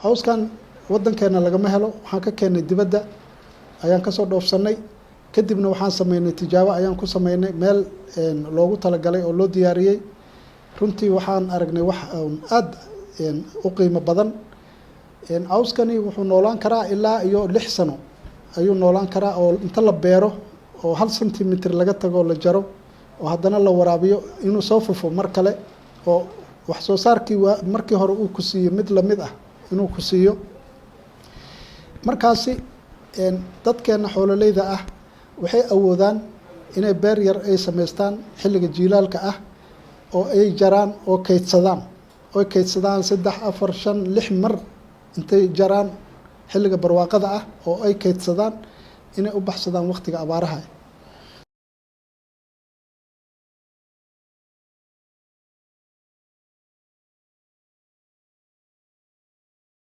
Hawskan wadankeena lagama helo, waxaan ka keenay dibadda ayaan kasoo dhoofsanay, kadibna waxaan sameynay tijaabo ayaan ku sameynay meel loogu talagalay oo loo diyaariyey. runtii waxaan aragnay wax aad u qiimo badan. Cawskani wuxuu noolaan karaa ilaa iyo 6 sano ayuu noolaan karaa oo inta la beero oo 1 sentimitir laga tago la jaro oo haddana la waraabiyo inuu soo fufo mar kale oo wax soo saarkii markii hore uu ku siiyo mid la mid ah inuu ku siiyo. markaasi dadkeena xoololeyda ah waxay awoodaan inay beer yar ay sameystaan xilliga jiilaalka ah oo ay jaraan oo kaydsadaan 3, 4, 5, 6 mar intay jaraan xilliga barwaaqada ah oo ay kaydsadaan inay u baxsadaan waqtiga abaaraha.